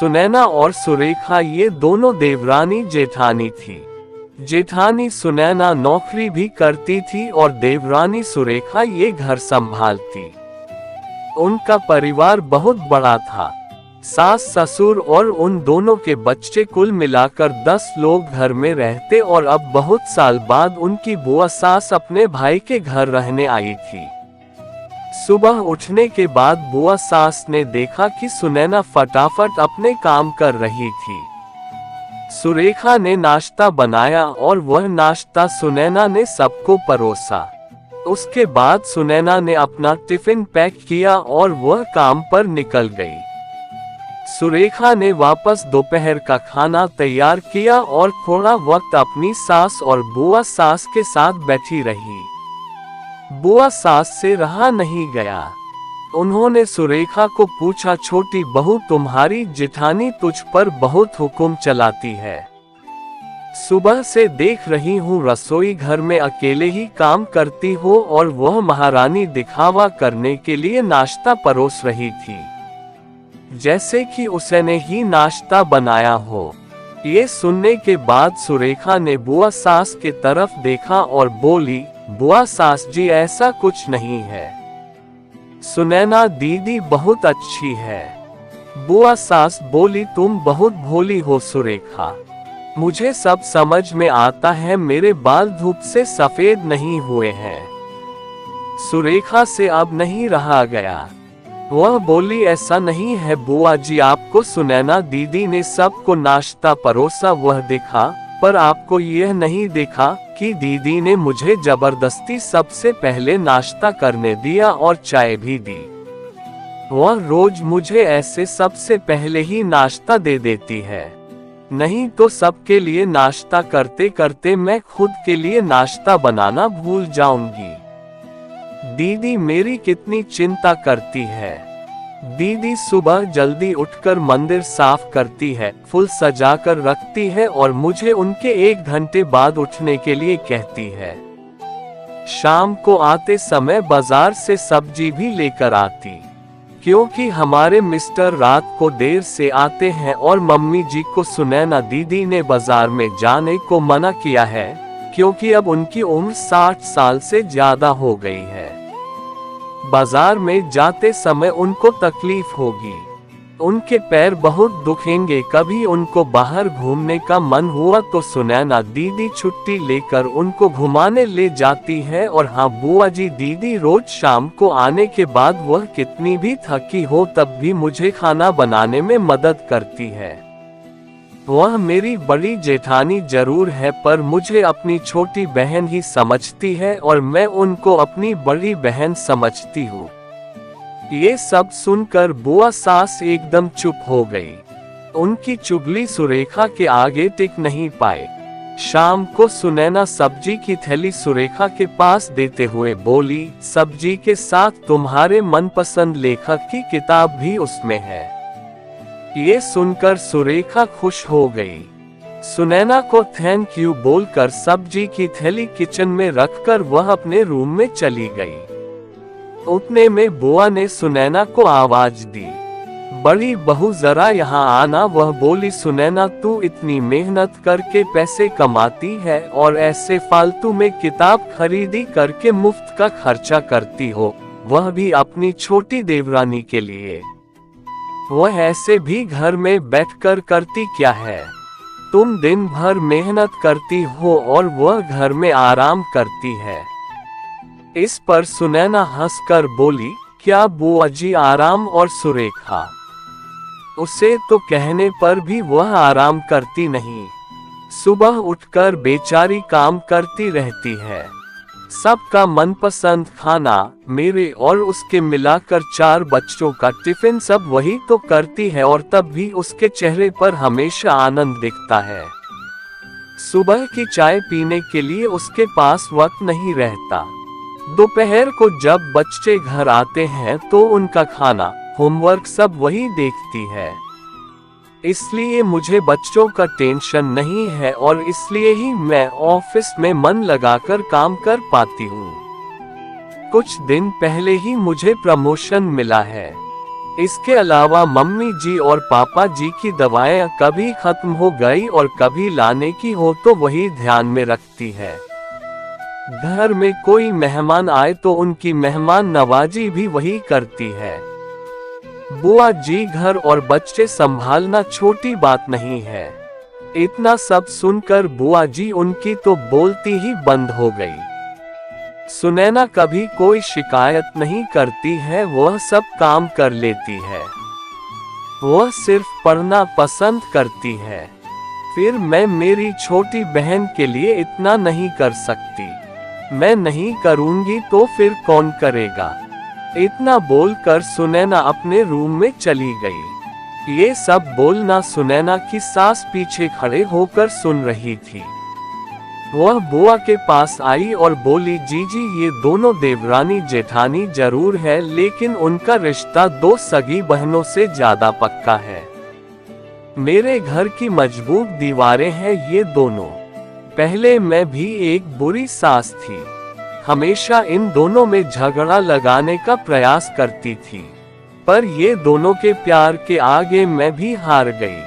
सुनैना और सुरेखा ये दोनों देवरानी जेठानी थी। जेठानी सुनैना नौकरी भी करती थी और देवरानी सुरेखा ये घर संभालती। उनका परिवार बहुत बड़ा था। सास ससुर और उन दोनों के बच्चे, कुल मिलाकर 10 लोग घर में रहते। और अब बहुत साल बाद उनकी बुआ सास अपने भाई के घर रहने आई थी। सुबह उठने के बाद बुआ सास ने देखा कि सुनैना फटाफट अपने काम कर रही थी। सुरेखा ने नाश्ता बनाया और वह नाश्ता सुनैना ने सबको परोसा। उसके बाद सुनैना ने अपना टिफिन पैक किया और वह काम पर निकल गई। सुरेखा ने वापस दोपहर का खाना तैयार किया और थोड़ा वक्त अपनी सास और बुआ सास के साथ बैठी रही। बुआ सास से रहा नहीं गया। उन्होंने सुरेखा को पूछा, छोटी बहू, तुम्हारी जेठानी तुझ पर बहुत हुक्म चलाती है। सुबह से देख रही हूँ रसोई घर में अकेले ही काम करती हो और वह महारानी दिखावा करने के लिए नाश्ता परोस रही थी, जैसे कि उसने ही नाश्ता बनाया हो। ये सुनने के बाद सुरेखा ने बुआ सास के तरफ देखा और बोली, बुआ सास जी, ऐसा कुछ नहीं है। सुनैना दीदी बहुत अच्छी है। बुआ सास बोली, तुम बहुत भोली हो सुरेखा। मुझे सब समझ में आता है, मेरे बाल धूप से सफेद नहीं हुए हैं। सुरेखा से अब नहीं रहा गया। वह बोली, ऐसा नहीं है बुआ जी, आपको सुनैना दीदी ने सबको नाश्ता परोसा वह देखा, पर आपको यह नहीं देखा कि दीदी ने मुझे जबरदस्ती सबसे पहले नाश्ता करने दिया और चाय भी दी। वह रोज मुझे ऐसे सबसे पहले ही नाश्ता दे देती है, नहीं तो सबके लिए नाश्ता करते करते मैं खुद के लिए नाश्ता बनाना भूल जाऊंगी। दीदी मेरी कितनी चिंता करती है। दीदी सुबह जल्दी उठकर मंदिर साफ करती है, फूल सजाकर रखती है और मुझे उनके 1 घंटे बाद उठने के लिए कहती है। शाम को आते समय बाजार से सब्जी भी लेकर आती, क्योंकि हमारे मिस्टर रात को देर से आते हैं और मम्मी जी को सुनैना दीदी ने बाजार में जाने को मना किया है, क्योंकि अब उनकी उम्र 60 साल से ज्यादा हो गई है। बाजार में जाते समय उनको तकलीफ होगी, उनके पैर बहुत दुखेंगे। कभी उनको बाहर घूमने का मन हुआ तो सुनैना दीदी छुट्टी लेकर उनको घुमाने ले जाती है। और हाँ बुआ जी, दीदी रोज शाम को आने के बाद वह कितनी भी थकी हो तब भी मुझे खाना बनाने में मदद करती है। वह मेरी बड़ी जेठानी जरूर है, पर मुझे अपनी छोटी बहन ही समझती है और मैं उनको अपनी बड़ी बहन समझती हूँ। ये सब सुनकर बुआ सास एकदम चुप हो गई। उनकी चुगली सुरेखा के आगे टिक नहीं पाए। शाम को सुनैना सब्जी की थैली सुरेखा के पास देते हुए बोली, सब्जी के साथ तुम्हारे मनपसंद लेखक की किताब भी उसमें है। ये सुनकर सुरेखा खुश हो गई। सुनैना को थैंक यू बोलकर सब्जी की थैली किचन में रखकर वह अपने रूम में चली गई। उतने में बुआ ने सुनैना को आवाज दी, बड़ी बहू जरा यहाँ आना। वह बोली, सुनैना तू इतनी मेहनत करके पैसे कमाती है और ऐसे फालतू में किताब खरीदी करके मुफ्त का खर्चा करती हो, वह भी अपनी छोटी देवरानी के लिए। वह ऐसे भी घर में बैठकर करती क्या है? तुम दिन भर मेहनत करती हो और वह घर में आराम करती है। इस पर सुनैना हंसकर बोली, क्या बुआ जी आराम? और सुरेखा, उसे तो कहने पर भी वह आराम करती नहीं। सुबह उठकर बेचारी काम करती रहती है। सबका मनपसंद खाना, मेरे और उसके मिलाकर 4 बच्चों का टिफिन सब वही तो करती है और तब भी उसके चेहरे पर हमेशा आनंद दिखता है। सुबह की चाय पीने के लिए उसके पास वक्त नहीं रहता। दोपहर को जब बच्चे घर आते हैं तो उनका खाना, होमवर्क सब वही देखती है। इसलिए मुझे बच्चों का टेंशन नहीं है और इसलिए ही मैं ऑफिस में मन लगाकर काम कर पाती हूँ। कुछ दिन पहले ही मुझे प्रमोशन मिला है। इसके अलावा मम्मी जी और पापा जी की दवाएं कभी खत्म हो गई और कभी लाने की हो तो वही ध्यान में रखती है। घर में कोई मेहमान आए तो उनकी मेहमान नवाजी भी वही करती है। बुआ जी घर और बच्चे संभालना छोटी बात नहीं है। इतना सब सुनकर बुआ जी उनकी तो बोलती ही बंद हो गई। सुनैना कभी कोई शिकायत नहीं करती है, वह सब काम कर लेती है। वह सिर्फ पढ़ना पसंद करती है। फिर मैं मेरी छोटी बहन के लिए इतना नहीं कर सकती। मैं नहीं करूंगी तो फिर कौन करेगा। इतना बोलकर सुनैना अपने रूम में चली गई। ये सब बोलना सुनैना की सास पीछे खड़े होकर सुन रही थी। वह बुआ के पास आई और बोली, जीजी ये दोनों देवरानी जेठानी जरूर है, लेकिन उनका रिश्ता दो सगी बहनों से ज्यादा पक्का है। मेरे घर की मजबूत दीवारें हैं ये दोनों। पहले मैं भी एक बुरी सास थी, हमेशा इन दोनों में झगड़ा लगाने का प्रयास करती थी, पर ये दोनों के प्यार के आगे मैं भी हार गई।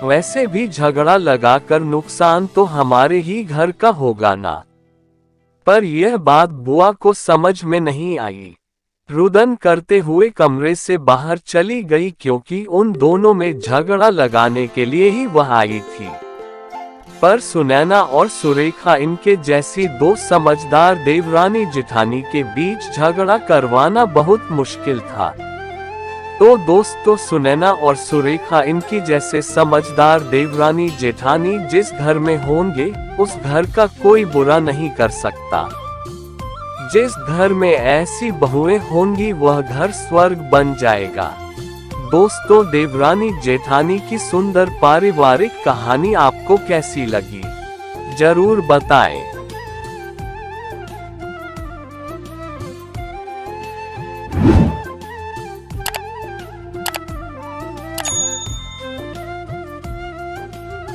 वैसे भी झगड़ा लगाकर नुकसान तो हमारे ही घर का होगा ना। पर यह बात बुआ को समझ में नहीं आई। रुदन करते हुए कमरे से बाहर चली गई, क्योंकि उन दोनों में झगड़ा लगाने के लिए ही वह आई थी। पर सुनैना और सुरेखा इनके जैसी दो समझदार देवरानी जेठानी के बीच झगड़ा करवाना बहुत मुश्किल था। तो दोस्तों, सुनैना और सुरेखा इनकी जैसे समझदार देवरानी जेठानी जिस घर में होंगे उस घर का कोई बुरा नहीं कर सकता। जिस घर में ऐसी बहुएं होंगी वह घर स्वर्ग बन जाएगा। दोस्तों, देवरानी जेठानी की सुंदर पारिवारिक कहानी आपको कैसी लगी जरूर बताएं।